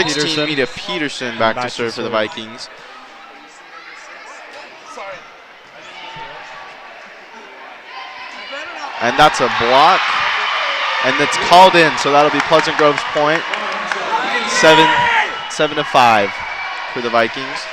16 Mita Peterson back to serve for the Vikings. And that's a block. And it's called in, so that'll be Pleasant Grove's point. 7-5 for the Vikings.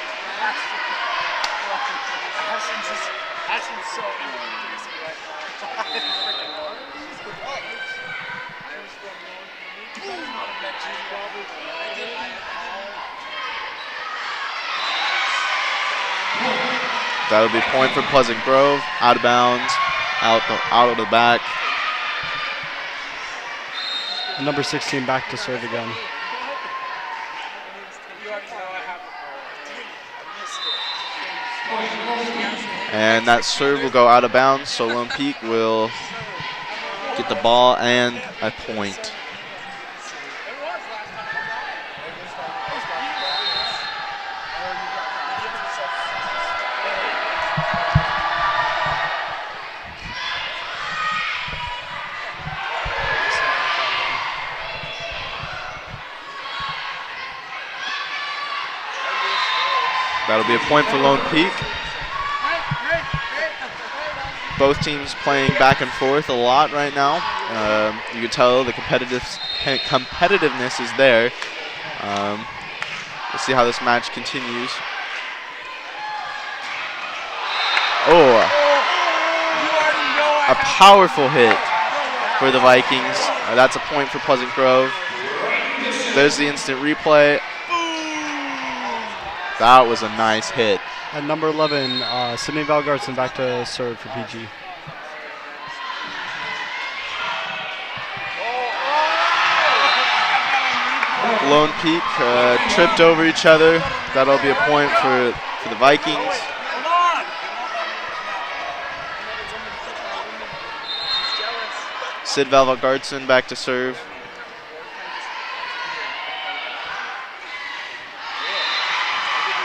That'll be point for Pleasant Grove, out of bounds, out of the back. Number 16 back to serve again. And that serve will go out of bounds, so Lone Peak will get the ball and a point. That'll be a point for Lone Peak. Both teams playing back and forth a lot right now. You can tell the competitiveness is there. We'll see how this match continues. Oh, a powerful hit for the Vikings. That's a point for Pleasant Grove. There's the instant replay. That was a nice hit. At number 11, Sydney Valgartson back to serve for PG. Lone Peak tripped over each other. That'll be a point for the Vikings. Sid Valgartson back to serve.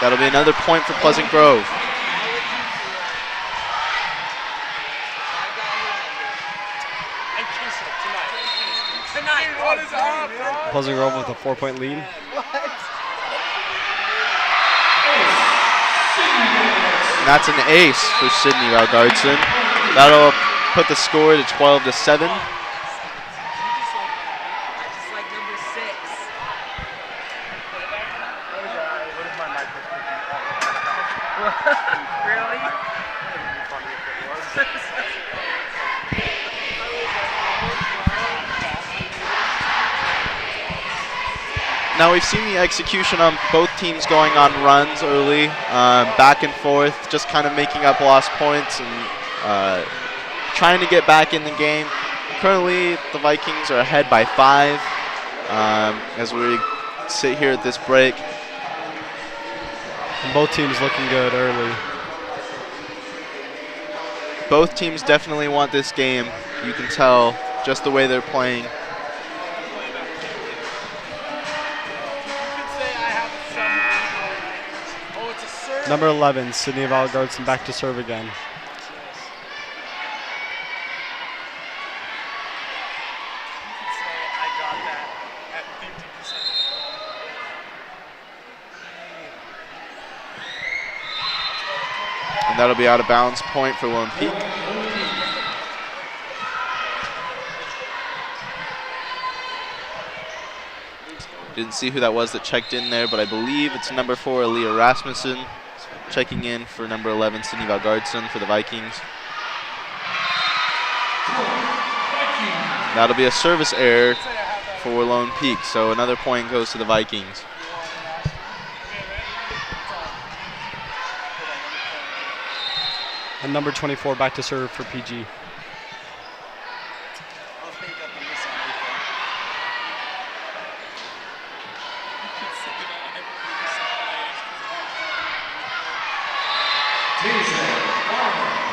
That'll be another point for Pleasant Grove. Pleasant Grove with a 4-point lead. And that's an ace for Sydney Valgartson. That'll put the score to 12-7. Now we've seen the execution on both teams going on runs early, back and forth, just kind of making up lost points and trying to get back in the game. Currently, the Vikings are ahead by 5 as we sit here at this break. And both teams looking good early. Both teams definitely want this game. You can tell just the way they're playing. Number 11, Sydney Valgartson back to serve again. And that'll be out of bounds point for Lone Peak. Didn't see who that was that checked in there, but I believe it's number 4, Aaliyah Rasmussen, checking in for number 11, Sydney Valgartson for the Vikings. That'll be a service error for Lone Peak, so another point goes to the Vikings. And number 24 back to serve for PG.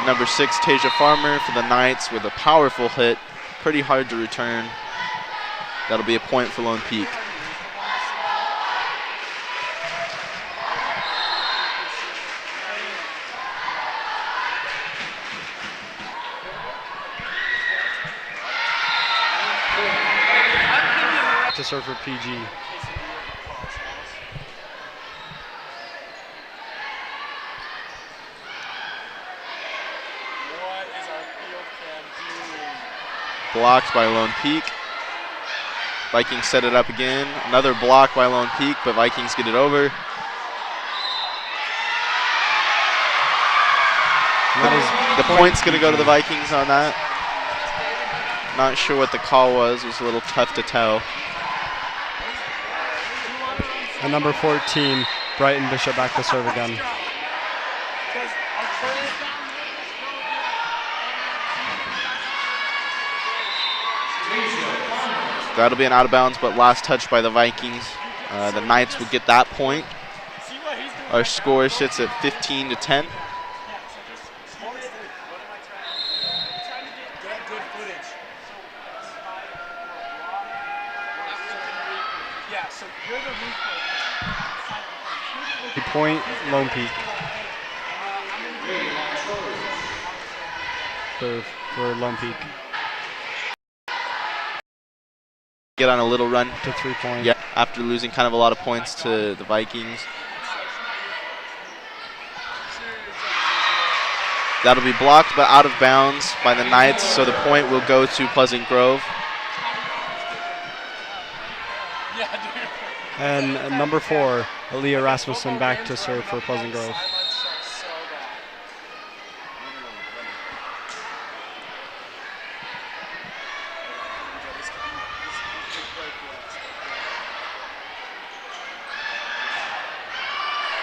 Number 6, Tasia Farmer for the Knights with a powerful hit. Pretty hard to return. That'll be a point for Lone Peak. To serve for PG. Blocked by Lone Peak. Vikings set it up again. Another block by Lone Peak, but Vikings get it over. The point's going to go to the Vikings on that. Not sure what the call was. It was a little tough to tell. And number 14, Brighton Bishop back to serve again. That'll be an out of bounds, but last touch by the Vikings. The Knights will get that point. Our score sits at 15-10. The point, Lone Peak. For Lone Peak. Get on a little run to 3 points. Yeah, after losing kind of a lot of points to the Vikings. That'll be blocked, but out of bounds by the Knights, so the point will go to Pleasant Grove. And number 4, Aaliyah Rasmussen back to serve for Pleasant Grove.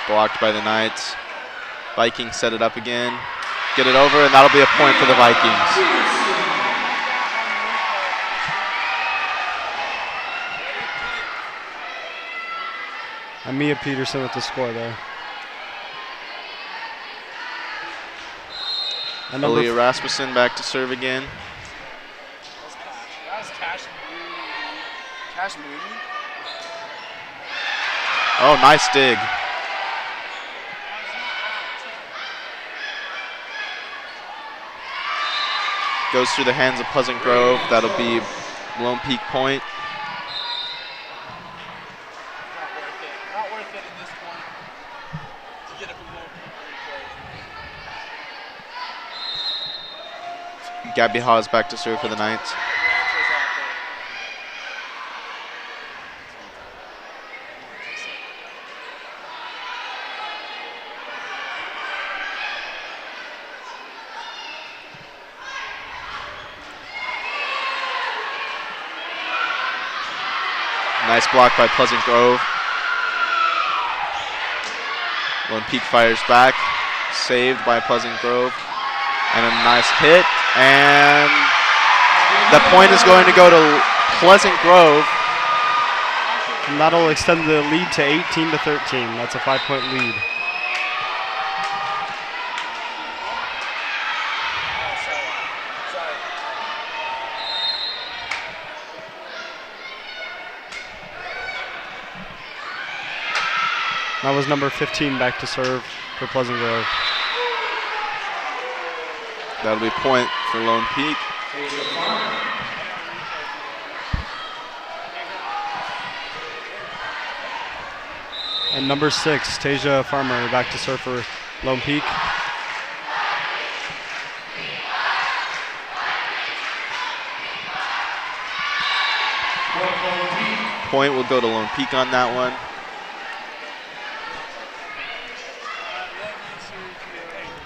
Blocked by the Knights. Vikings set it up again. Get it over, and that'll be a point for the Vikings. And Mia Peterson with the score there. And Aaliyah Rasmussen back to serve again. That was Cash Moody. Oh, nice dig. Goes through the hands of Pleasant Grove. That'll be Lone Peak point. Not worth it at this point to get a replay. Gabby Hawes back to serve for the Knights. Nice block by Pleasant Grove. Lone Peak fires back. Saved by Pleasant Grove. And a nice hit. And the point is going to go to Pleasant Grove. And that'll extend the lead to 18-13. That's a 5-point lead. That was number 15 back to serve for Pleasant Grove. That'll be point for Lone Peak. And number 6, Tasia Farmer back to serve for Lone Peak. Point will go to Lone Peak on that one.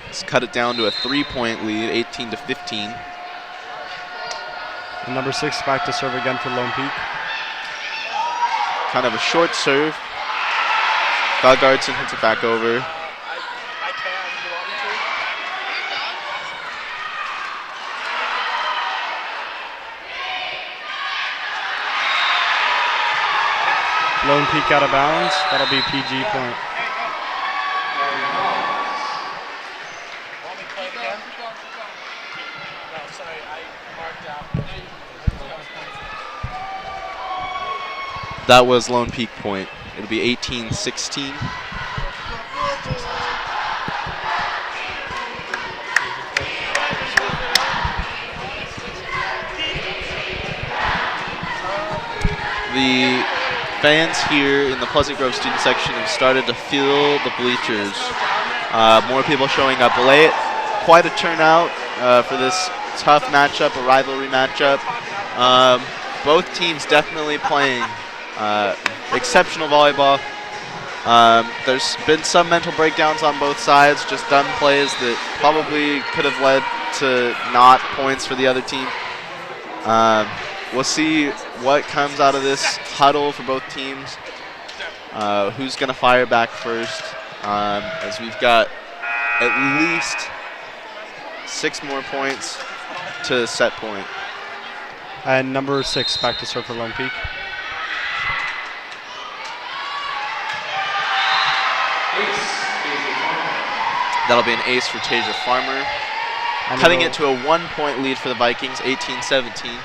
Let's cut it down to a 3-point lead, 18-15. And number 6 back to serve again for Lone Peak. Kind of a short serve. Valgardson hits it back over. Lone Peak out of bounds. That'll be PG point. That was Lone Peak point. It'll be 18-16. The fans here in the Pleasant Grove student section have started to fill the bleachers. More people showing up late. Quite a turnout for this tough matchup, a rivalry matchup. Both teams definitely playing exceptional volleyball. There's been some mental breakdowns on both sides, just dumb plays that probably could have led to not points for the other team. We'll see what comes out of this huddle for both teams. Who's going to fire back first, as we've got at least 6 more points to set point. And number 6 back to serve for Lone Peak. That'll be an ace for Tasia Farmer, And cutting it to a 1-point lead for the Vikings, 18-17.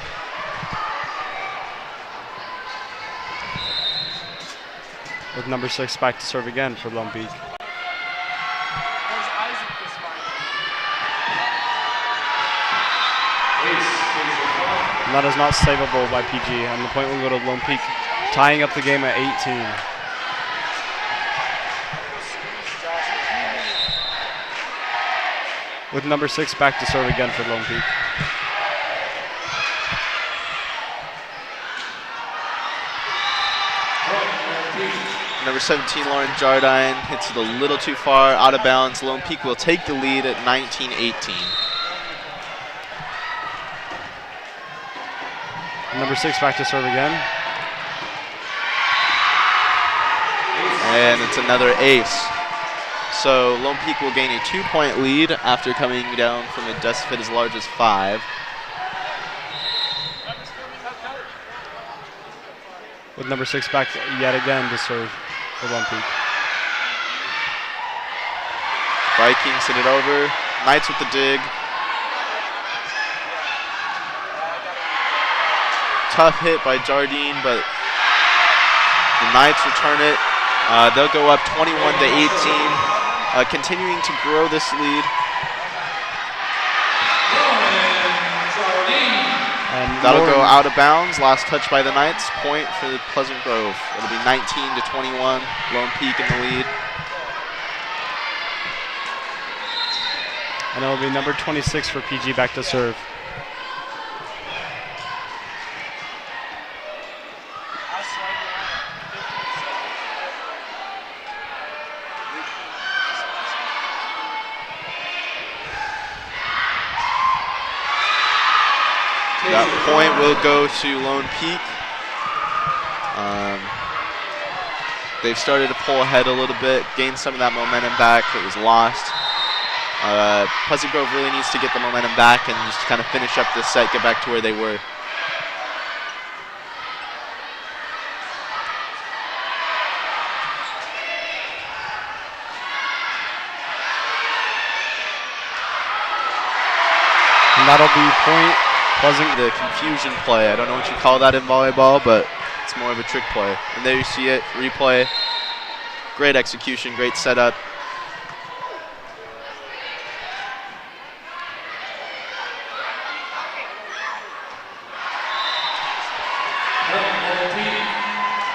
With number 6 back to serve again for Lone Peak. And that is not savable by PG, and the point will go to Lone Peak, tying up the game at 18. With number 6 back to serve again for Lone Peak. Number 17, Lauren Jardine, hits it a little too far, out of bounds. Lone Peak will take the lead at 19-18. Number 6 back to serve again. And it's another ace. So Lone Peak will gain a 2-point lead after coming down from a deficit as large as 5. With number 6 back yet again to serve for Lone Peak. Vikings hit it over. Knights with the dig. Tough hit by Jardine, but the Knights return it. They'll go up 21-18, continuing to grow this lead. And That'll go out of bounds. Last touch by the Knights. Point for the Pleasant Grove. It'll be 19-21. Lone Peak in the lead. And it'll be number 26 for PG back to serve. That point will go to Lone Peak. They've started to pull ahead a little bit, gain some of that momentum back that was lost. Pleasant Grove really needs to get the momentum back and just kind of finish up this set, get back to where they were. And that'll be point Pleasant. The confusion play, I don't know what you call that in volleyball, but it's more of a trick play. And there you see it, replay. Great execution, great setup.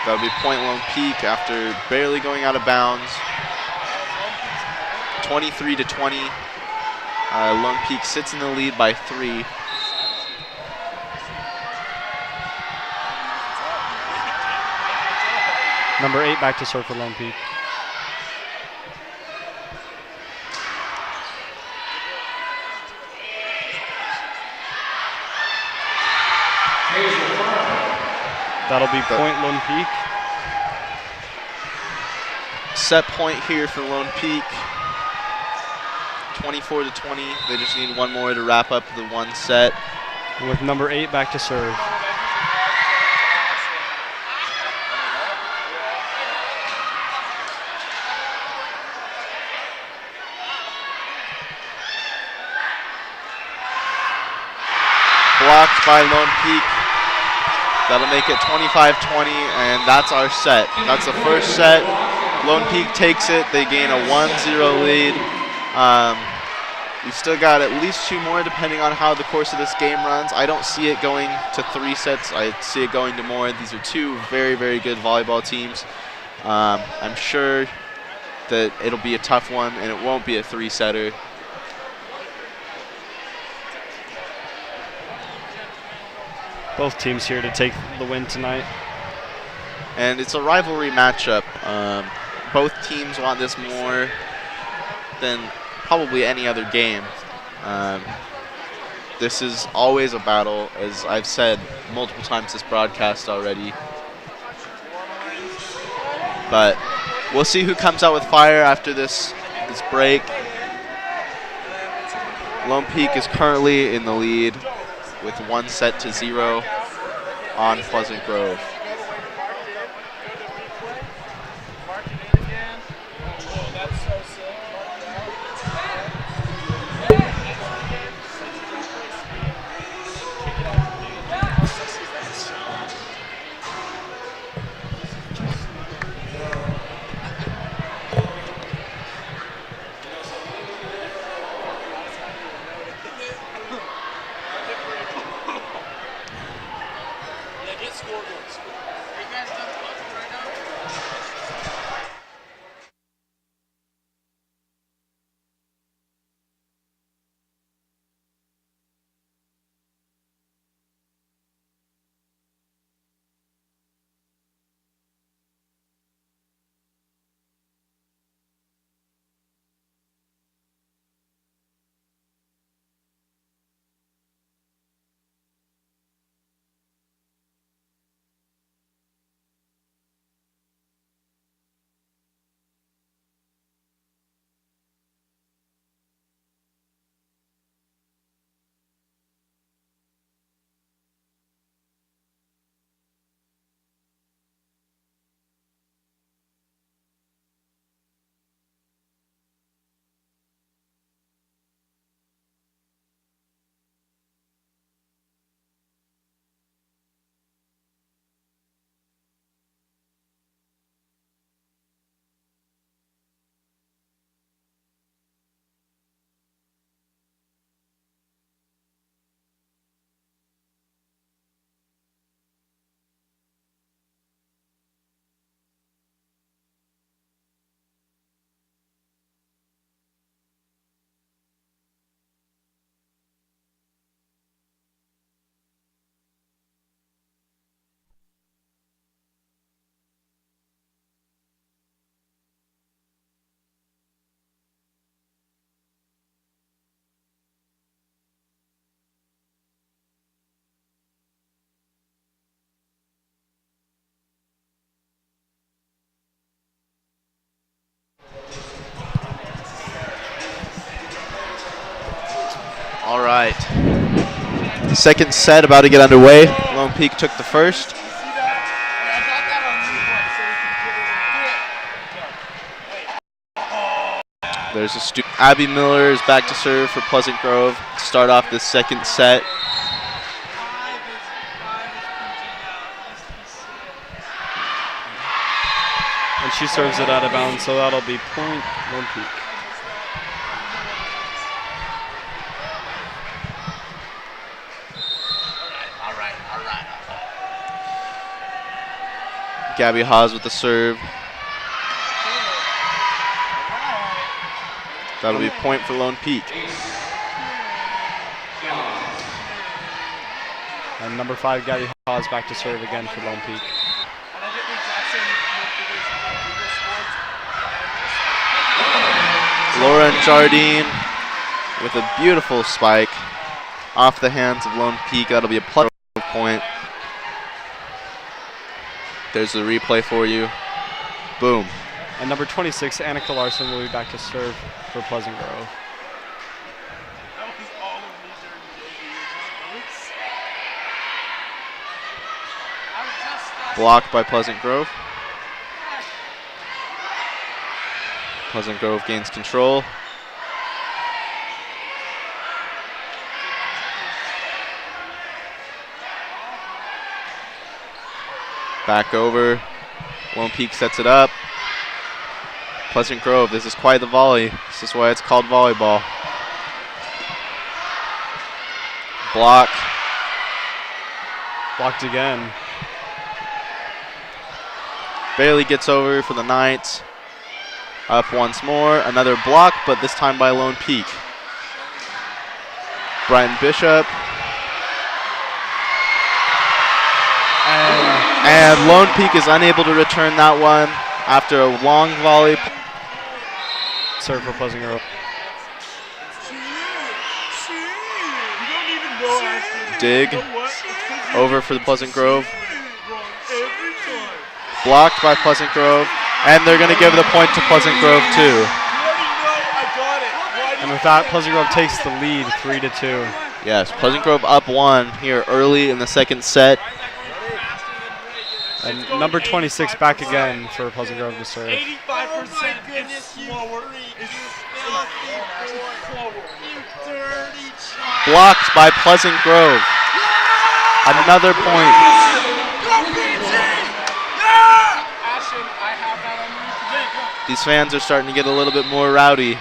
That'll be point Lone Peak after barely going out of bounds. 23-20. Lone Peak sits in the lead by 3. Number 8 back to serve for Lone Peak. That'll be point Lone Peak. Set point here for Lone Peak. 24-20. They just need one more to wrap up the one set. And with number 8 back to serve. Blocked by Lone Peak. That'll make it 25-20, and that's our set. That's the first set. Lone Peak takes it. They gain a 1-0 lead. We've still got at least 2 more depending on how the course of this game runs. I don't see it going to 3 sets. I see it going to more. These are 2 very, very good volleyball teams. I'm sure that it'll be a tough one, and it won't be a 3-setter. Both teams here to take the win tonight. And it's a rivalry matchup. Both teams want this more than probably any other game. This is always a battle, as I've said multiple times this broadcast already. But we'll see who comes out with fire after this break. Lone Peak is currently in the lead with 1-0 on Pleasant Grove. All right. Second set about to get underway. Lone Peak took the first. There's a Abby Miller is back to serve for Pleasant Grove to start off the second set. And she serves it out of bounds, so that'll be point Lone Peak. Gabby Haas with the serve. That'll be a point for Lone Peak. And number 5, Gabby Haas back to serve again for Lone Peak. Lauren Jardine with a beautiful spike off the hands of Lone Peak. That'll be a plus point. There's the replay for you. Boom. And number 26, Annika Larson, will be back to serve for Pleasant Grove. Blocked by Pleasant Grove. Pleasant Grove gains control. Back over. Lone Peak sets it up. Pleasant Grove, this is quite the volley. This is why it's called volleyball. Block. Blocked again. Barely gets over for the Knights. Up once more. Another block, but this time by Lone Peak. Brighton Bishop. And Lone Peak is unable to return that one after a long volley. Serve for Pleasant Grove. Dig over for the Pleasant Grove. Blocked by Pleasant Grove. And they're going to give the point to Pleasant Grove too. And with that, Pleasant Grove takes the lead 3-2. Yes, Pleasant Grove up 1 here early in the second set. And number 26 back again for Pleasant Grove to serve. 85% is slower. Blocked by Pleasant Grove. Another point. These fans are starting to get a little bit more rowdy.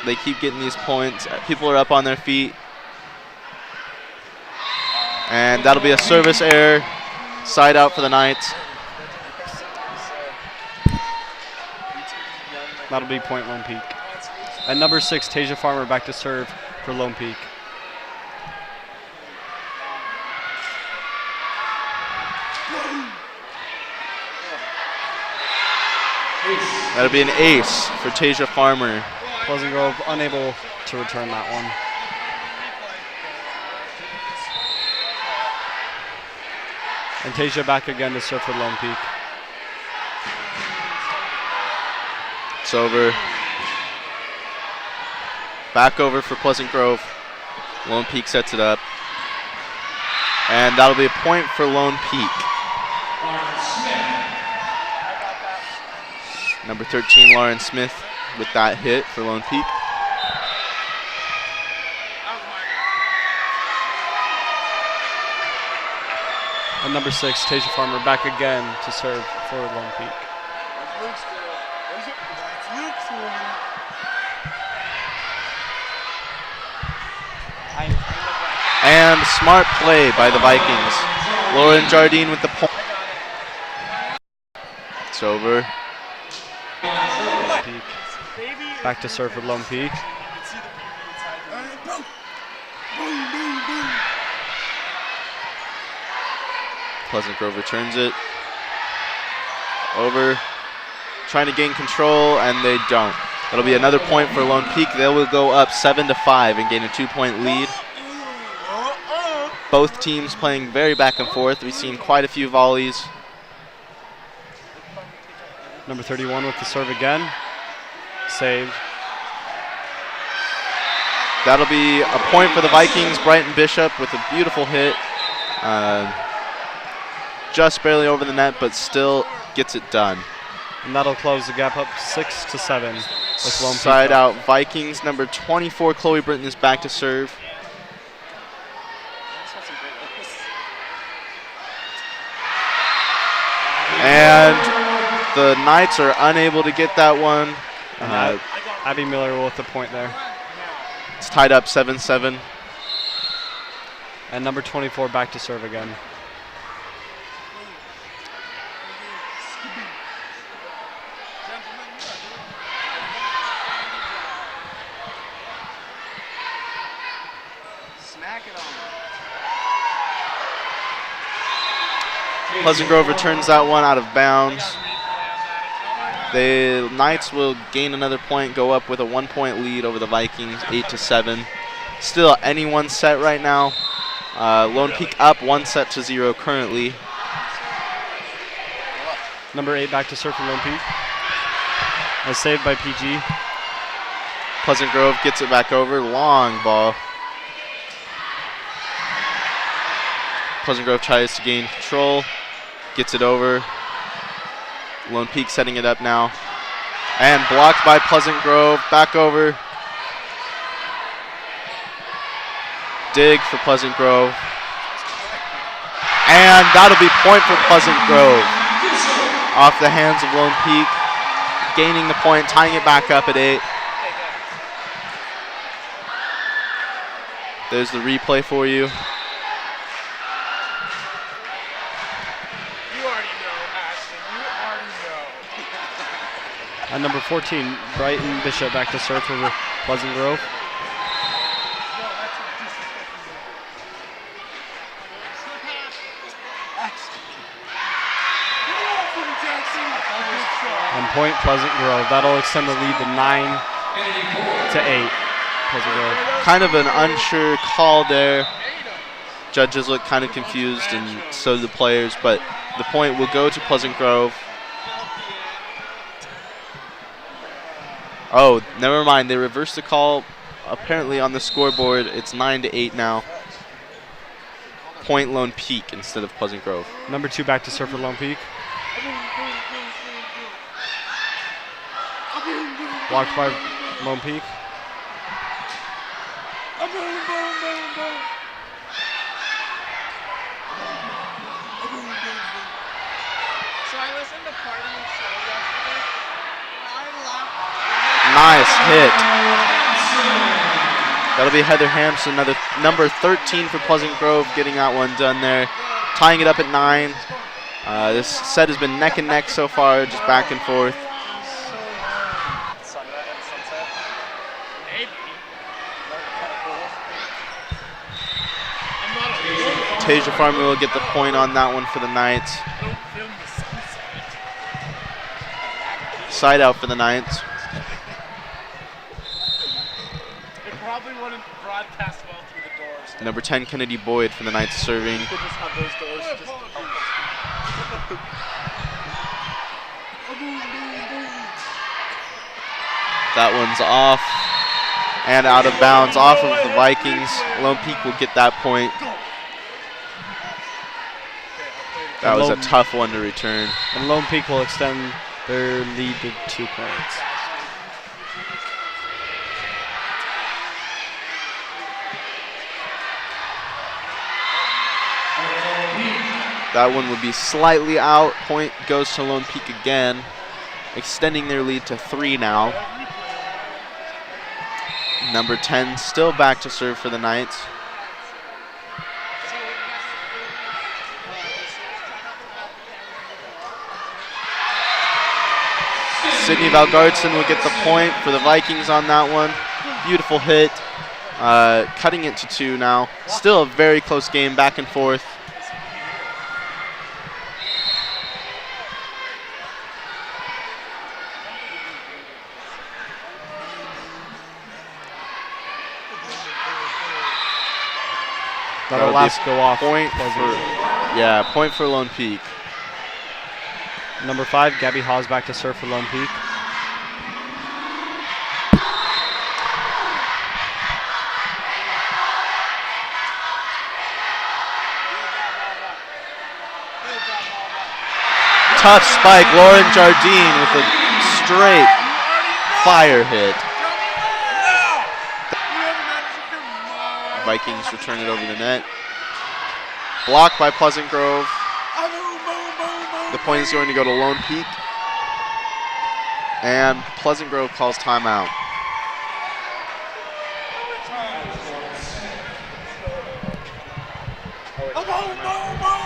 They keep getting these points. People are up on their feet. And that'll be a service error. Side out for the Knights. That'll be point Lone Peak. And number 6, Tasia Farmer back to serve for Lone Peak. That'll be an ace for Tasia Farmer. Pleasant Grove unable to return that one. And Tasia back again to serve for Lone Peak. It's over. Back over for Pleasant Grove. Lone Peak sets it up. And that'll be a point for Lone Peak. Number 13, Lauren Smith with that hit for Lone Peak. And number 6, Tasia Farmer back again to serve for Lone Peak. And smart play by the Vikings. Lauren Jardine with the point. It's over. Peak. Back to serve for Lone Peak. Pleasant Grove returns it. Over. Trying to gain control, and they don't. That'll be another point for Lone Peak. They will go up 7-5 and gain a 2-point lead. Both teams playing very back and forth. We've seen quite a few volleys. Number 31 with the serve again. Saved. That'll be a point for the Vikings. Brighton Bishop with a beautiful hit. Just barely over the net, but still gets it done. And that'll close the gap up 6-7 with Lone Peak. Side out Vikings. Number 24, Chloe Britton is back to serve. And the Knights are unable to get that one. Abby Miller with the point there. It's tied up 7-7. And number 24 back to serve again. Pleasant Grove returns that one out of bounds. The Knights will gain another point, go up with a 1-point lead over the Vikings, 8-7. Still anyone's set right now. Lone Peak up 1-0 currently. Number 8 back to serve for Lone Peak. And saved by PG. Pleasant Grove gets it back over. Long ball. Pleasant Grove tries to gain control. Gets it over. Lone Peak setting it up now. And blocked by Pleasant Grove. Back over. Dig for Pleasant Grove. And that'll be point for Pleasant Grove. Off the hands of Lone Peak. Gaining the point, tying it back up at 8. There's the replay for you. And number 14, Brighton Bishop back to serve for Pleasant Grove. point, Pleasant Grove. That'll extend the lead to 9-8. Pleasant Grove. Kind of an unsure call there. Judges look kind of confused, and so do the players, but the point will go to Pleasant Grove. Oh, never mind. They reversed the call. Apparently on the scoreboard, it's 9-8 now. Point Lone Peak instead of Pleasant Grove. Number 2 back to serve for Lone Peak. Blocked by Lone Peak. Nice hit. That'll be Heather Hampson, another number 13 for Pleasant Grove, getting that one done there. Tying it up at 9. This set has been neck and neck so far, just back and forth. Tasia Farmer will get the point on that one for the Knights. Side out for the Knights. Broadcast well through the doors. Number 10, Kennedy Boyd for the Knights serving. You could just have those doors just That one's off and out of bounds, off of the Vikings. Lone Peak will get that point. That was a tough one to return. And Lone Peak will extend their lead to 2 points. That one would be slightly out. Point goes to Lone Peak again, extending their lead to 3 now. Number 10 still back to serve for the Knights. Sydney Valgardson will get the point for the Vikings on that one. Beautiful hit. Cutting it to 2 now. Still a very close game, back and forth. That'll last go off. Point for Lone Peak. Number 5, Gabby Hawes back to serve for Lone Peak. Tough spike, Lauren Jardine with a straight fire hit. Vikings return it over the net. Blocked by Pleasant Grove. The point is going to go to Lone Peak. And Pleasant Grove calls timeout.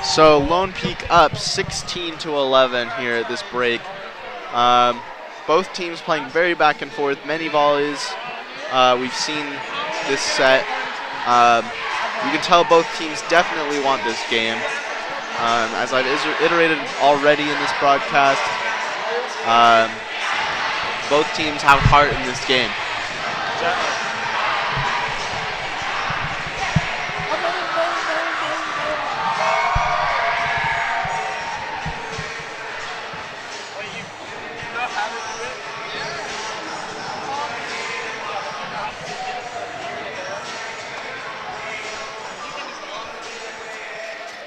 So Lone Peak up 16-11 here at this break. Both teams playing very back and forth, many volleys. We've seen this set. You can tell both teams definitely want this game. As I've iterated already in this broadcast, both teams have heart in this game.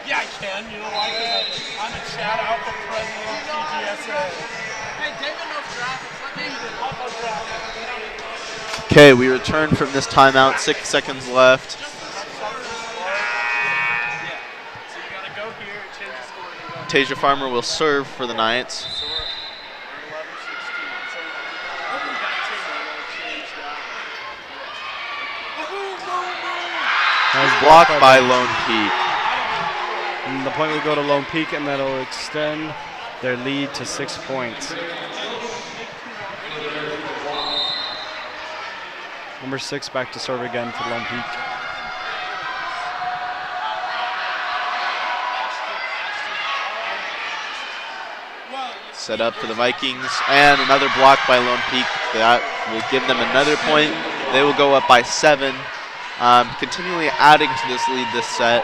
Yeah, I can. You know why? Because I'm a chat out the president of TGSA. Hey, David knows graphics. Let me Okay, we return from this timeout. 6 seconds left. So you gotta go here, change the score, and go. Tasia Farmer will serve for the Knights. So we're 11-16. So we gotta change that. Blocked by Lone Peak. And the point will go to Lone Peak, and that'll extend their lead to 6 points. Number 6 back to serve again for Lone Peak. Set up for the Vikings, and another block by Lone Peak. That will give them another point. They will go up by 7, continually adding to this lead this set.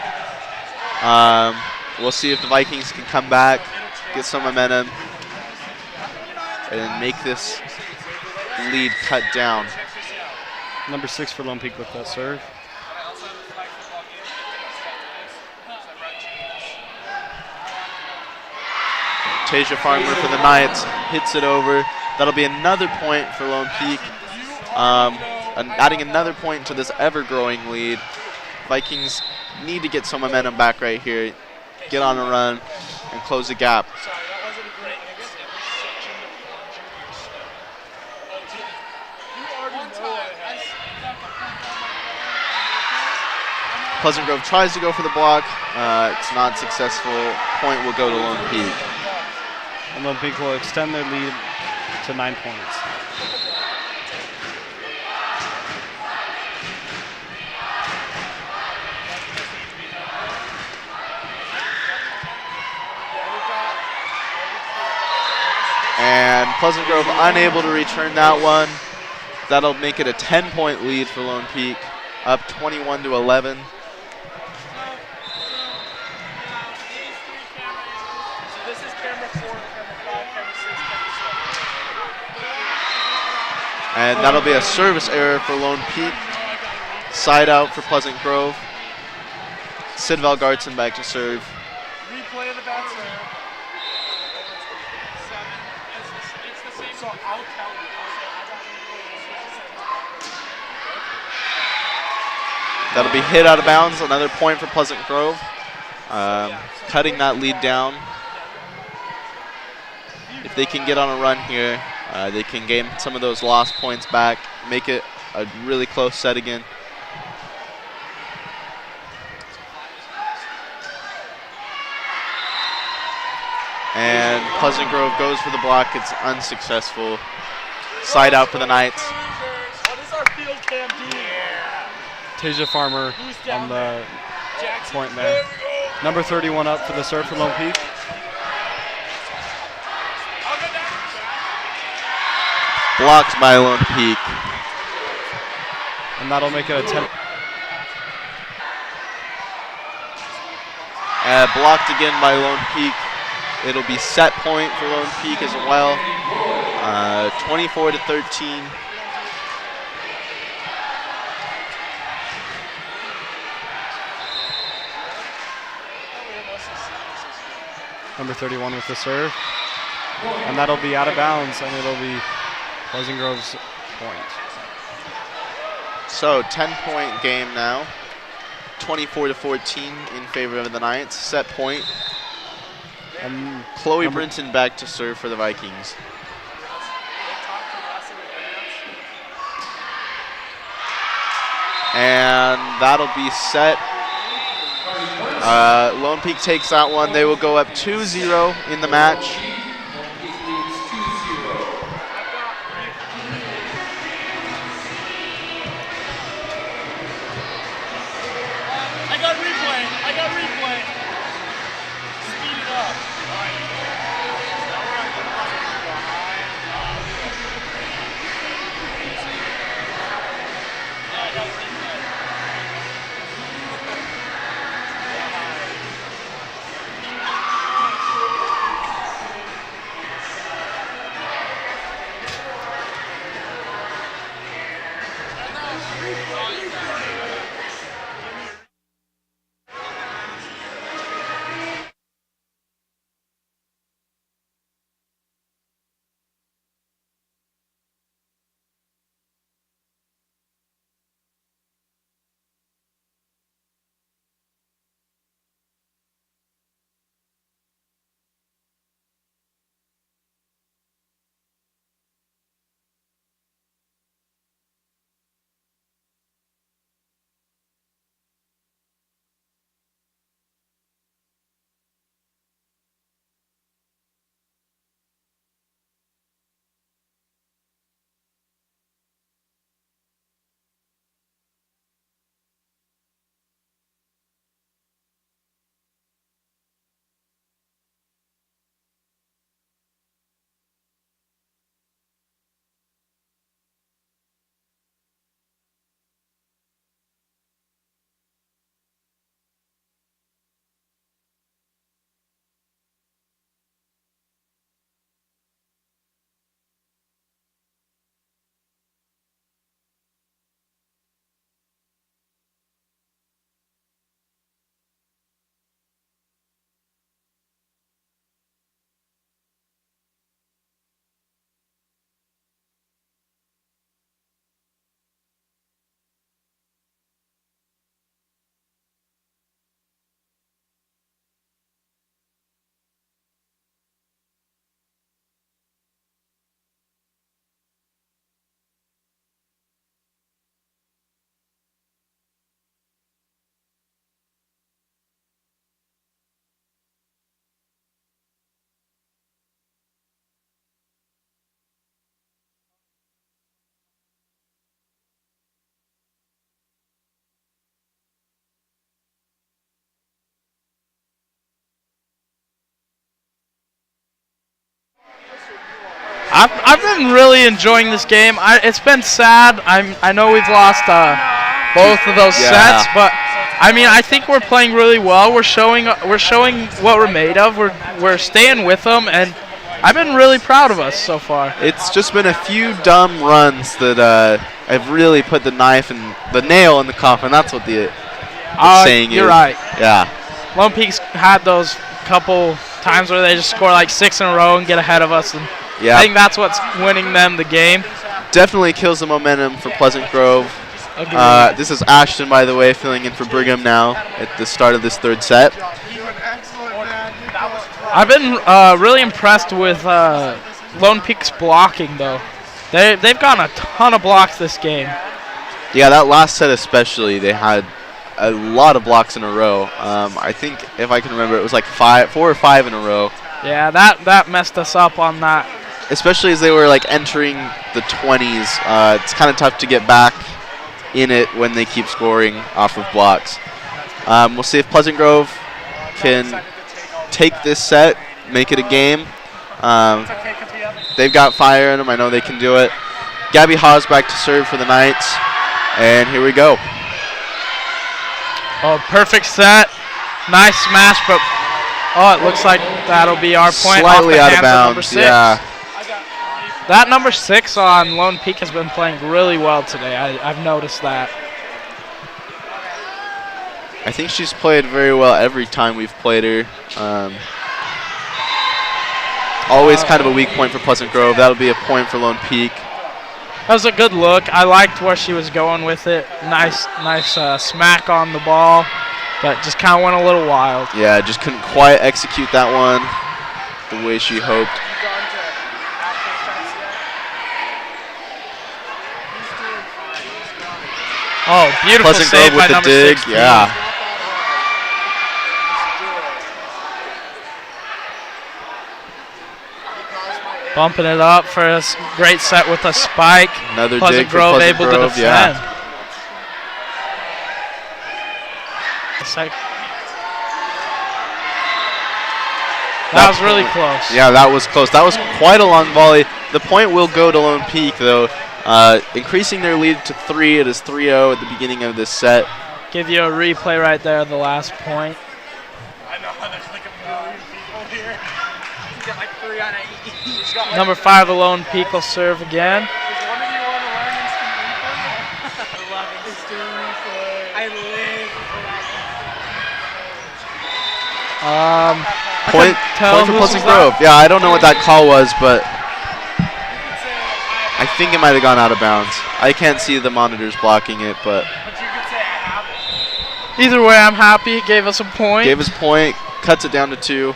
We'll see if the Vikings can come back, get some momentum, and make this lead cut down. Number 6 for Lone Peak with that serve. Tasia Farmer for the Knights hits it over. That'll be another point for Lone Peak, and adding another point to this ever-growing lead. Vikings need to get some momentum back right here, get on a run, and close the gap. Pleasant Grove tries to go for the block. It's not successful. Point will go to Lone Peak. And Lone Peak will extend their lead to 9 points. And Pleasant Grove unable to return that one. That'll make it a 10-point lead for Lone Peak, up 21-11. And that'll be a service error for Lone Peak. Side out for Pleasant Grove. Sid Valgartson back to serve. Replay of the bad serve. So I'll tell you. That'll be hit out of bounds. Another point for Pleasant Grove. Cutting that lead down. If they can get on a run here, they can gain some of those lost points back, make it a really close set again. And Pleasant Grove goes for the block. It's unsuccessful. Side out for the Knights. What is our field cam doing? Tasia Farmer on the point there. Number 31 up for the serve for Lone Peak. Blocked by Lone Peak. And that'll make it a 10. Blocked again by Lone Peak. It'll be set point for Lone Peak as well. 24-13. Number 31 with the serve. And that'll be out of bounds, and it'll be Pleasant Grove's point. So 10-point game now. 24-14 in favor of the Knights. Set point. And Chloe Brinton back to serve for the Vikings. And that'll be set. Lone Peak takes that one. They will go up 2-0 in the match. I got replay. Speed it up. I've been really enjoying this game. It's been sad. I know we've lost both of those sets, but I mean I think we're playing really well. We're showing what we're made of. We're staying with them, and I've been really proud of us so far. It's just been a few dumb runs that have really put the nail in the coffin. That's what the saying is. You're right. Yeah. Lone Peak's had those couple times where they just score like 6 in a row and get ahead of us, and I think that's what's winning them the game. Definitely kills the momentum for Pleasant Grove. This is Ashton, by the way, filling in for Brigham now at the start of this third set. I've been really impressed with Lone Peak's blocking, though. They've gotten a ton of blocks this game. Yeah, that last set especially, they had a lot of blocks in a row. I think, if I can remember, it was like 4 or 5 in a row. Yeah, that messed us up on that. Especially as they were like entering the 20s. It's kind of tough to get back in it when they keep scoring off of blocks. We'll see if Pleasant Grove can take this set, make it a game. They've got fire in them. I know they can do it. Gabby Hawes back to serve for the Knights. And here we go. Oh, perfect set. Nice smash, but it looks like that'll be our point. Slightly off the out of bounds, yeah. That number 6 on Lone Peak has been playing really well today. I've noticed that. I think she's played very well every time we've played her. Always kind of a weak point for Pleasant Grove. That'll be a point for Lone Peak. That was a good look. I liked where she was going with it. Nice smack on the ball, but just kind of went a little wild. Yeah, just couldn't quite execute that one the way she hoped. Oh, beautiful Pleasant save Grove by with the number dig. 16. Yeah. Bumping it up for a great set with a spike. Another Pleasant dig for Grove Pleasant able Grove, to defend. yeah. That was really close. Yeah, that was close. That was quite a long volley. The point will go to Lone Peak, though, increasing their lead to 3. It is 3-0 at the beginning of this set. Give you a replay right there, the last point. I know, there's like a million people here. You get like 3 on each. Number 5, Lone Peak will serve again. Does one of you want to learn instant replay? I love instant replay. I live for that. Point for Pleasant Grove. Yeah, I don't know what that call was, but I think it might have gone out of bounds. I can't see the monitors blocking it, but either way, I'm happy. Gave us a point. Gave us a point, cuts it down to 2.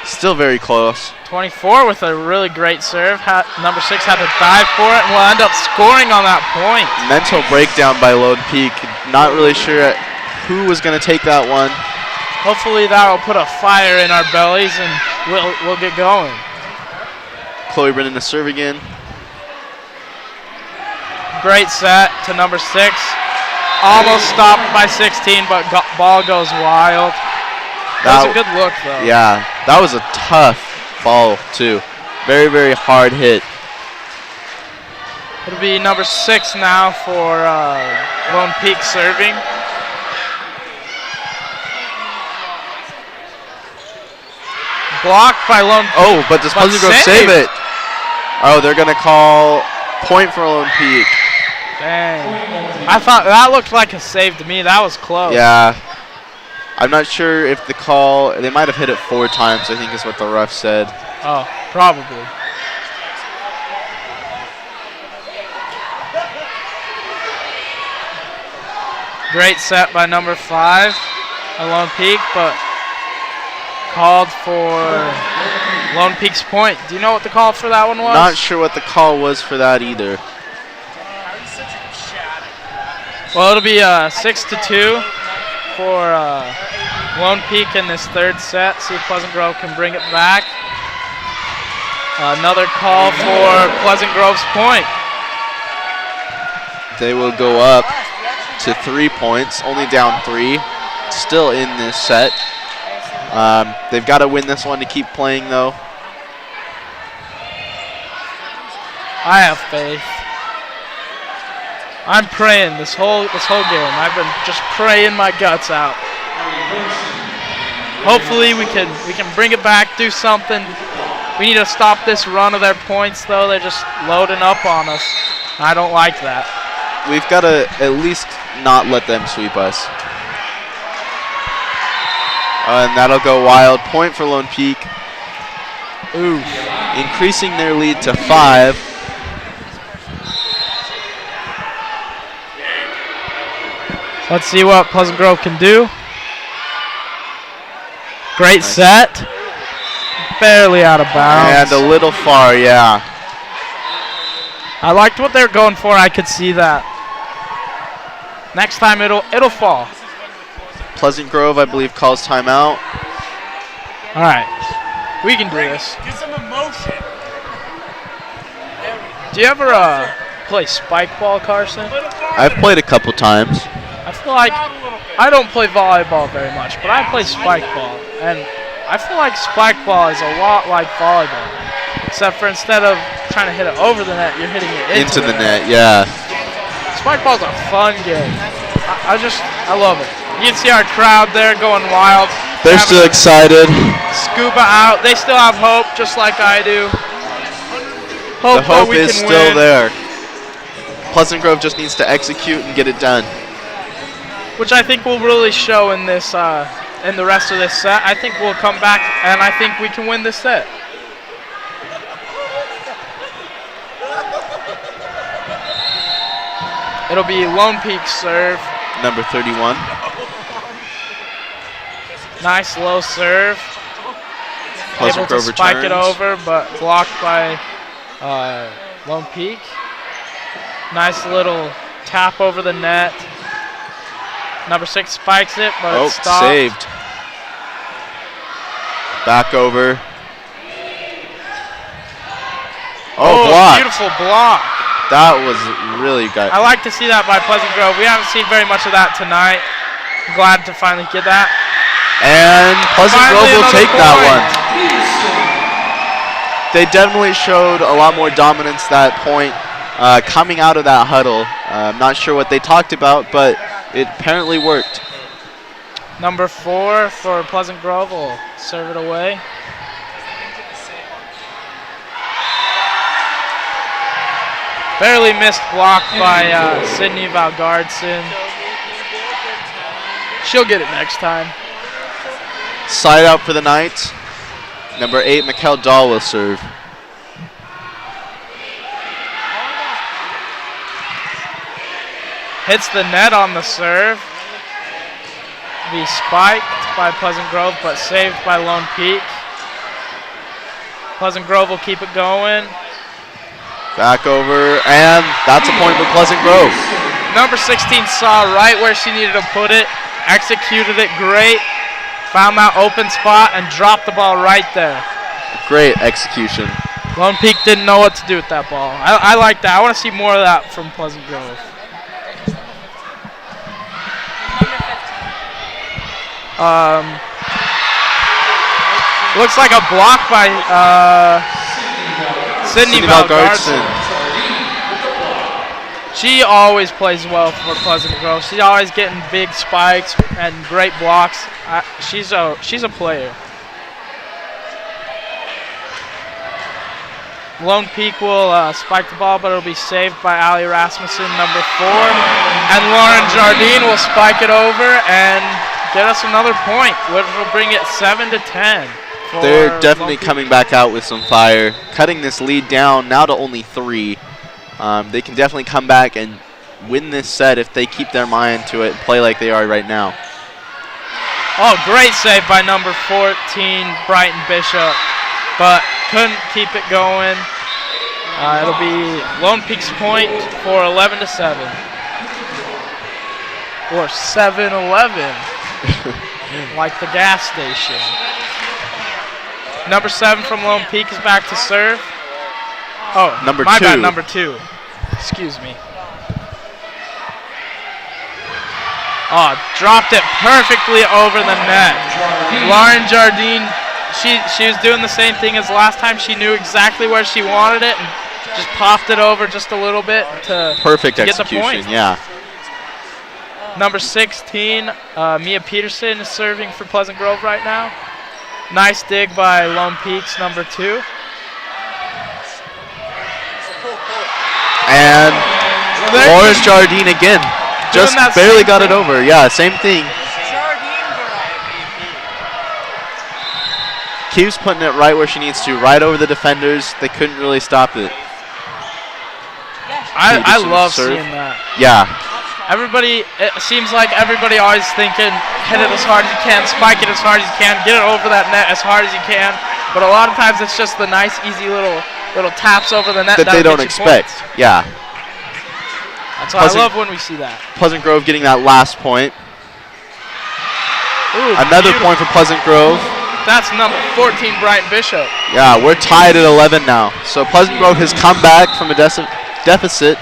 Still very close. 24 with a really great serve. Number 6 had to dive for it, and we'll end up scoring on that point. Mental breakdown by Lone Peak. Not really sure who was going to take that one. Hopefully that'll put a fire in our bellies, and we'll get going. Chloe Brennan to serve again. Great set to number 6. Almost stopped by 16, but ball goes wild. That was a good look, though. Yeah, that was a tough ball, too. Very, very hard hit. It'll be number 6 now for Lone Peak serving. Blocked by Lone Peak. Oh, but does Pleasant Grove save it? Oh, they're going to call point for Lone Peak. Dang. I thought that looked like a save to me. That was close. Yeah. I'm not sure if the call, they might have hit it 4 times, I think is what the ref said. Oh, probably. Great set by number 5, Lone Peak, but called for Lone Peak's point. Do you know what the call for that one was? Not sure what the call was for that either. Well, it'll be 6-2 for Lone Peak in this third set. See if Pleasant Grove can bring it back. Another call for Pleasant Grove's point. They will go up to 3 points, only down 3, still in this set. They've got to win this one to keep playing, though. I have faith. I'm praying this whole game. I've been just praying my guts out. Hopefully we can bring it back, do something. We need to stop this run of their points though. They're just loading up on us. I don't like that. We've got to at least not let them sweep us. And that'll go wild. Point for Lone Peak. Ooh. Increasing their lead to 5. Let's see what Pleasant Grove can do. Great set. Barely out of bounds. And a little far, yeah. I liked what they're going for. I could see that. Next time it'll fall. Pleasant Grove, I believe, calls timeout. All right. We can do this. Get some emotion. Do you ever play spike ball, Carson? I've played a couple times. I feel like I don't play volleyball very much, but I play spike ball. And I feel like spike ball is a lot like volleyball. Except for instead of trying to hit it over the net, you're hitting it into the net, yeah. Spike ball's a fun game. I love it. You can see our crowd there going wild. They're still excited. Scuba out. They still have hope, just like I do. The hope is still there. Pleasant Grove just needs to execute and get it done. Which I think will really show in this, in the rest of this set. I think we'll come back, and I think we can win this set. It'll be Lone Peak serve. Number 31. Nice low serve. Pleasant Able to Grove spike it returns. over, but blocked by Lone Peak. Nice little tap over the net. Number 6 spikes it, but it's stopped. Saved. Back over. Block. Beautiful block. That was really good. I like to see that by Pleasant Grove. We haven't seen very much of that tonight. I'm glad to finally get that. And Pleasant Grove will take that point. one. They definitely showed a lot more dominance that point coming out of that huddle. I'm not sure what they talked about, but it apparently worked. Number 4 for Pleasant Grove will serve it away. Barely missed block by Sydney Valgardson. She'll get it next time. Side out for the night. Number 8, Mikkel Dahl will serve. Hits the net on the serve. Be spiked by Pleasant Grove, but saved by Lone Peak. Pleasant Grove will keep it going. Back over, and that's a point for Pleasant Grove. Number 16 saw right where she needed to put it, executed it great, found that open spot, and dropped the ball right there. Great execution. Lone Peak didn't know what to do with that ball. I like that. I want to see more of that from Pleasant Grove. Looks like a block by Sydney Valgardson. She always plays well for Pleasant Grove. She's always getting big spikes and great blocks. She's a player. Lone Peak will spike the ball, but it'll be saved by Ali Rasmussen, number 4. And Lauren Jardine will spike it over and get us another point, which will bring it 7-10. They're definitely coming back out with some fire, cutting this lead down now to only 3. They can definitely come back and win this set if they keep their mind to it and play like they are right now. Oh, great save by number 14, Brighton Bishop, but couldn't keep it going. It'll be Lone Peak's point for 11-7. Or 7-11, like the gas station. Number 7 from Lone Peak is back to serve. Oh, number my 2. bad, number 2. Excuse me. Oh, dropped it perfectly over the net. Lauren Jardine, she was doing the same thing as last time. She knew exactly where she wanted it and just popped it over just a little bit to Perfect to get the execution, point. yeah. Number 16, Mia Peterson is serving for Pleasant Grove right now. Nice dig by Lone Peaks, number 2. And Lauren Jardine again. Just barely got it over. Yeah, same thing. Keeps putting it right where she needs to, right over the defenders. They couldn't really stop it. I love seeing that. Yeah. Everybody, it seems like everybody always thinking, hit it as hard as you can, spike it as hard as you can, get it over that net as hard as you can. But a lot of times it's just the nice, easy little taps over the net that they don't expect. Points. Yeah. That's why I love when we see that. Pleasant Grove getting that last point. Ooh, another point for Pleasant Grove. That's number 14, Brian Bishop. Yeah, we're tied at 11 now. So Pleasant Grove has come back from a deficit.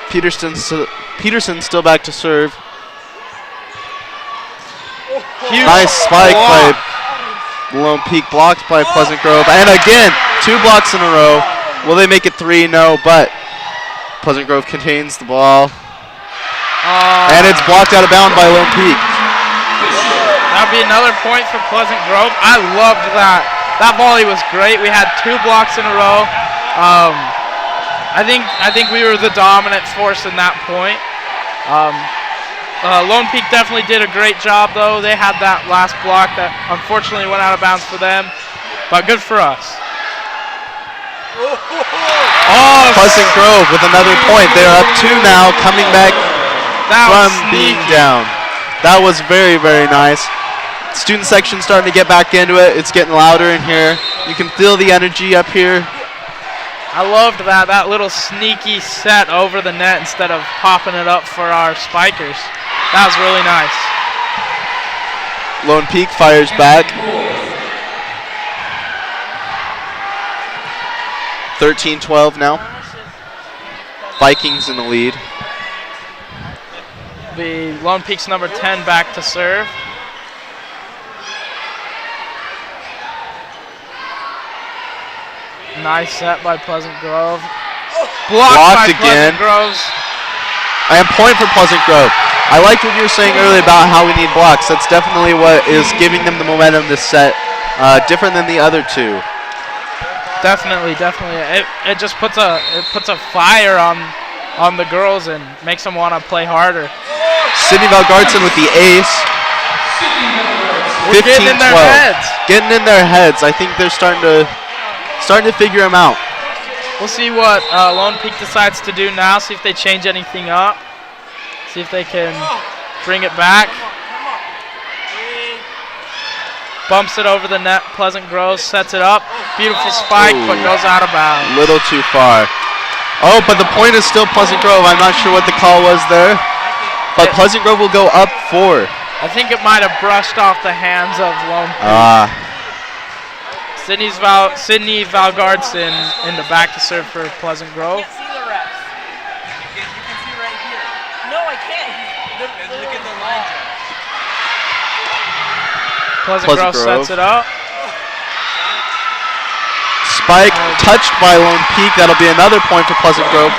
Peterson's still back to serve. Huge nice spike by Lone Peak, blocked by Pleasant Grove. And again, 2 blocks in a row. Will they make it 3? No, but Pleasant Grove contains the ball. And it's blocked out of bounds by Lone Peak. That would be another point for Pleasant Grove. I loved that. That volley was great. We had 2 blocks in a row. I think we were the dominant force in that point. Lone Peak definitely did a great job, though. They had that last block that unfortunately went out of bounds for them, but good for us. Oh, Pleasant Grove with another point. They're up 2 now, coming back from being down. That was very, very nice. Student section starting to get back into it. It's getting louder in here. You can feel the energy up here. I loved that little sneaky set over the net instead of popping it up for our spikers. That was really nice. Lone Peak fires back. 13-12 now. Vikings in the lead. The Lone Peak's number 10 back to serve. Nice set by Pleasant Grove. Blocked by again. Pleasant Groves. And point for Pleasant Grove. I liked what you were saying earlier about how we need blocks. That's definitely what is giving them the momentum this set. Different than the other 2. Definitely. It just puts a fire on the girls and makes them want to play harder. Sydney Valgartson with the ace. 15-12. Getting in their heads. Getting in their heads. I think they're starting to figure them out. We'll see what Lone Peak decides to do now. See if they change anything up. See if they can bring it back. Bumps it over the net. Pleasant Grove sets it up. Beautiful spike, but goes out of bounds. Little too far. Oh, but the point is still Pleasant Grove. I'm not sure what the call was there. But Pleasant Grove will go up 4. I think it might have brushed off the hands of Lone Peak. Sydney Valgardson in the back to serve for Pleasant Grove. I can't see the refs. You can see right here. No, I can't. Look at the line. Pleasant Grove sets it up. Spike touched by Lone Peak. That'll be another point for Pleasant Grove.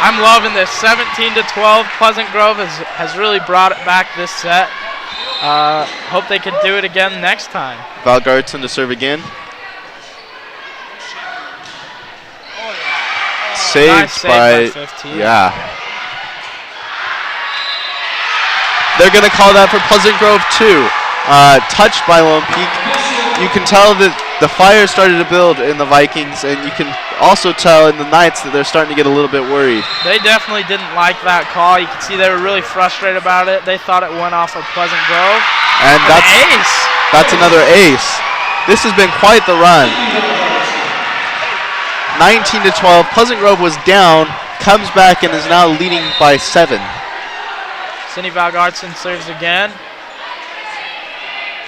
I'm loving this. 17-12. Pleasant Grove has really brought it back this set. Hope they can do it again next time. Valgartson to serve again. Saved Nice save by 15. Yeah. They're going to call that for Pleasant Grove too. Touched by Lone Peak. You can tell that the fire started to build in the Vikings, and you can also tell in the Knights that they're starting to get a little bit worried. They definitely didn't like that call. You can see they were really frustrated about it. They thought it went off of Pleasant Grove. And An ace. That's another ace. This has been quite the run. 19-12. Pleasant Grove was down, comes back, and is now leading by 7. Sydney Valgardson serves again.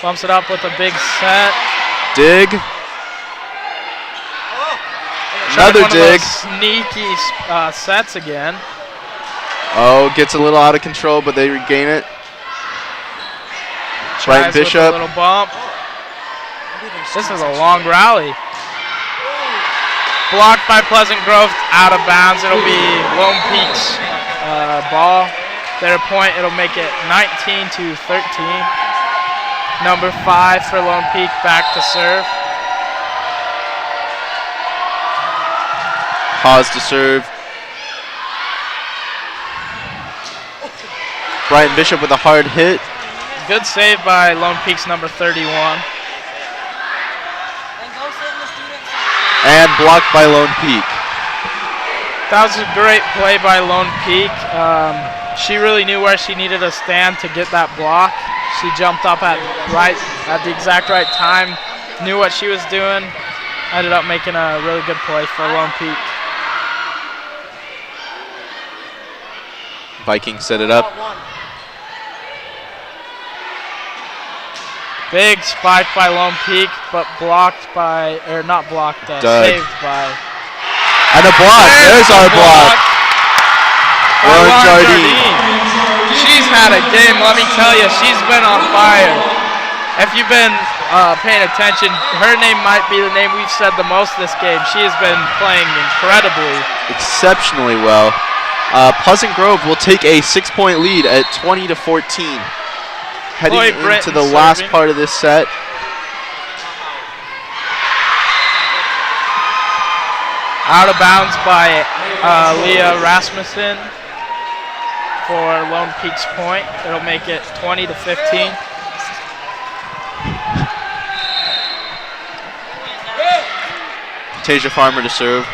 Bumps it up with a big set. Dig. Another dig. Sneaky sets again. Oh, gets a little out of control, but they regain it. Brian Tries with Bishop. a little bump. This is a long rally. blocked by Pleasant Grove, out of bounds. It'll be Lone Peak's ball. Their point, it'll make it 19-13. Number 5 for Lone Peak, back to serve. Pause to serve. Brian Bishop with a hard hit. Good save by Lone Peak's number 31. And blocked by Lone Peak. That was a great play by Lone Peak. She really knew where she needed to stand to get that block. She jumped up at the exact right time, knew what she was doing, ended up making a really good play for Lone Peak. Vikings set it up. Big spike by Lone Peak, but blocked by, or not blocked, saved by. And a block. There's our block. Lauren Jardine. She's had a game, let me tell you. She's been on fire. If you've been paying attention, her name might be the name we've said the most this game. She has been playing incredibly. Exceptionally well. Pleasant Grove will take a 6-point lead at 20-14. Heading into the last part of this set. Out of bounds by Leah Rasmussen for Lone Peak's point. It'll make it 20-15. Tasia Farmer to serve.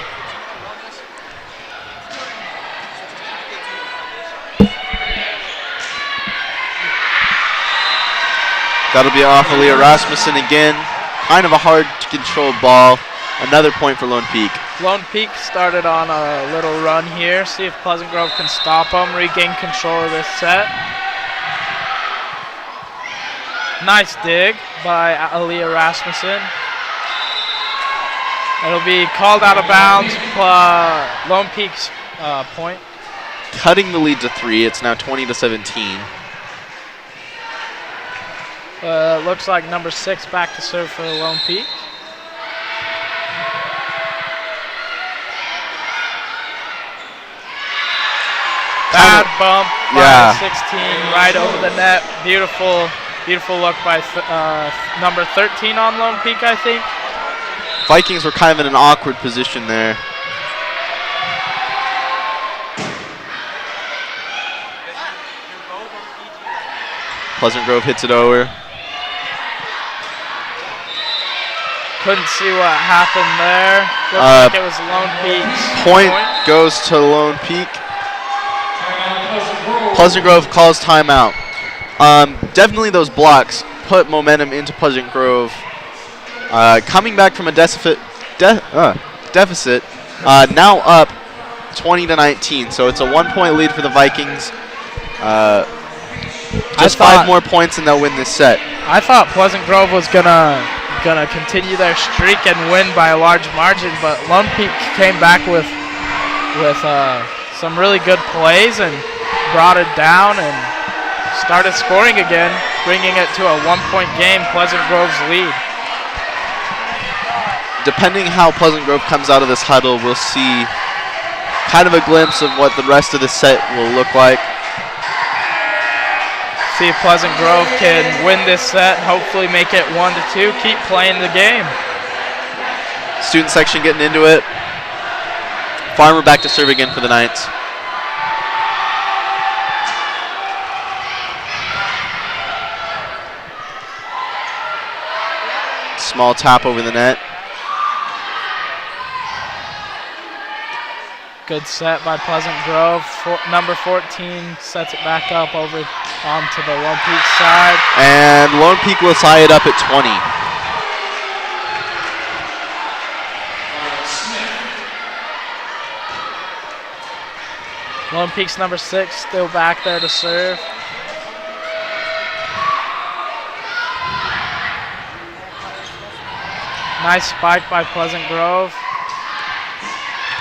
That'll be off of Leah Rasmussen again. Kind of a hard to control ball. Another point for Lone Peak. Lone Peak started on a little run here. See if Pleasant Grove can stop them, regain control of this set. Nice dig by Aaliyah Rasmussen. It'll be called out of bounds. Lone Peak's point. Cutting the lead to 3. It's now 20-17. Looks like number 6 back to serve for Lone Peak. Bad bump by 16 right over the net. Beautiful, beautiful look by number 13 on Lone Peak, I think. Vikings were kind of in an awkward position there. Pleasant Grove hits it over. Couldn't see what happened there. Looks like it was Lone Peak's point goes to Lone Peak. Pleasant Grove calls timeout. Definitely those blocks put momentum into Pleasant Grove. Coming back from a deficit, now up 20-19. So it's a 1-point lead for the Vikings. Just 5 more points and they'll win this set. I thought Pleasant Grove was gonna continue their streak and win by a large margin, but Lone Peak came back with some really good plays and brought it down and started scoring again, bringing it to a 1-point game. Pleasant Grove's lead. Depending how Pleasant Grove comes out of this huddle, we'll see kind of a glimpse of what the rest of the set will look like. See if Pleasant Grove can win this set, hopefully make it 1-2, keep playing the game. Student section getting into it. Farmer back to serve again for the Knights. Small tap over the net. Good set by Pleasant Grove. Number 14 sets it back up over onto the Lone Peak side. And Lone Peak will tie it up at 20. Lone Peak's number 6 still back there to serve. Nice spike by Pleasant Grove.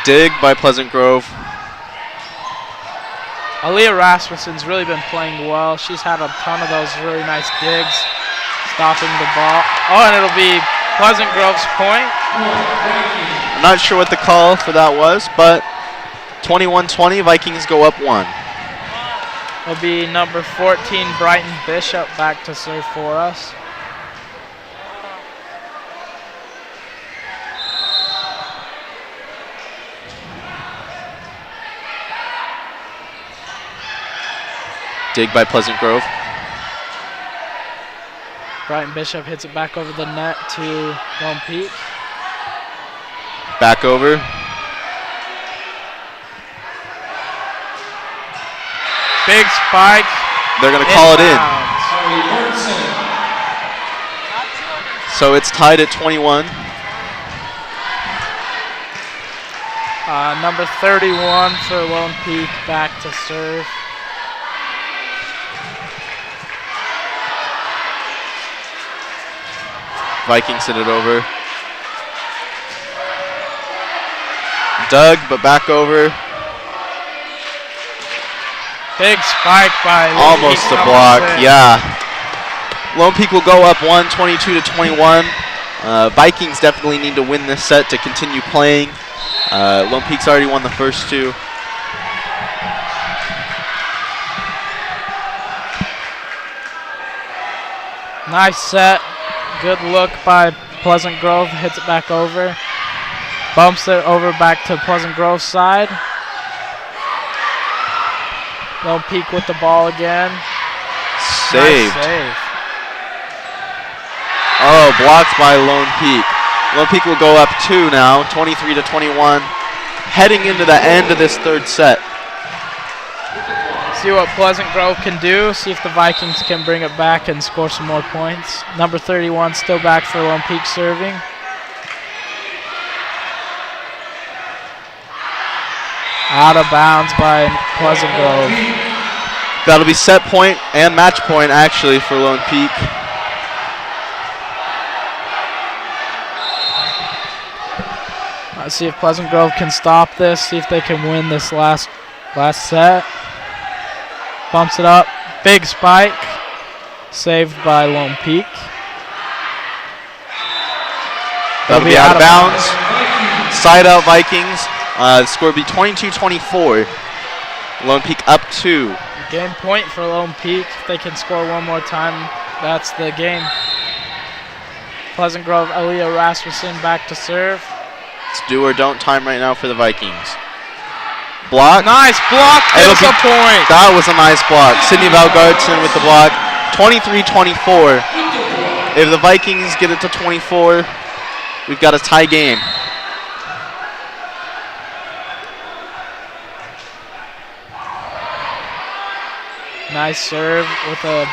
Dig by Pleasant Grove. Aaliyah Rasmussen's really been playing well. She's had a ton of those really nice digs, stopping the ball. Oh, and it'll be Pleasant Grove's point. I'm not sure what the call for that was, but 21-20, Vikings go up 1. Will be number 14, Brighton Bishop, back to serve for us. Dig by Pleasant Grove. Brighton Bishop hits it back over the net to Lone Peak. Back over. Big spike. They're going to call it in. So it's tied at 21. Number 31 for Lone Peak back to serve. Vikings hit it over. Dug, but back over. Big spike by Lone Almost Peak, a number block, 6. yeah. Lone Peak will go up 1, 22-21. Vikings definitely need to win this set to continue playing. Lone Peak's already won the first 2. Nice set. Good look by Pleasant Grove. Hits it back over. Bumps it over back to Pleasant Grove's side. Lone Peak with the ball again. Saved. Nice save. Oh, blocked by Lone Peak. Lone Peak will go up 2 now, 23-21. Heading into the end of this third set. See what Pleasant Grove can do. See if the Vikings can bring it back and score some more points. Number 31 still back for Lone Peak serving. Out of bounds by Pleasant Grove. That'll be set point and match point actually for Lone Peak. Let's see if Pleasant Grove can stop this. See if they can win this last set. Bumps it up. Big spike. Saved by Lone Peak. That'll be out of bounds. Side out Vikings. The score will be 22-24. Lone Peak up 2. Game point for Lone Peak. If they can score one more time, that's the game. Pleasant Grove, Aaliyah Rasmussen back to serve. It's do or don't time right now for the Vikings. Block. Nice block. Gives a point. That was a nice block. Sydney Valgardson with the block. 23-24. If the Vikings get it to 24, we've got a tie game. Nice serve with a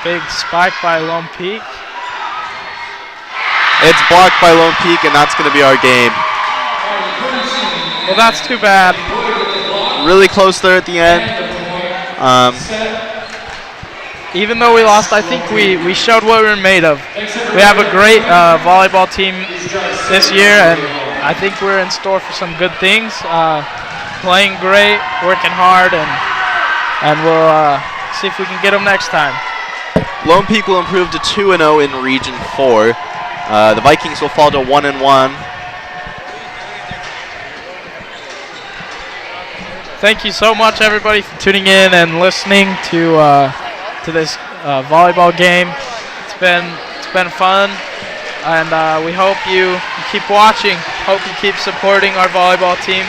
big spike by Lone Peak. It's blocked by Lone Peak, and that's going to be our game. Well, that's too bad. Really close there at the end. Even though we lost, I think we showed what we were made of. We have a great volleyball team this year, and I think we're in store for some good things. Playing great, working hard, and we'll see if we can get them next time. Lone Peak will improve to 2-0 in Region 4. The Vikings will fall to 1-1. Thank you so much, everybody, for tuning in and listening to this volleyball game. It's been fun, and we hope you keep watching. Hope you keep supporting our volleyball team.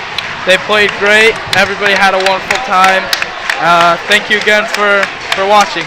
They played great. Everybody had a wonderful time. Thank you again for watching.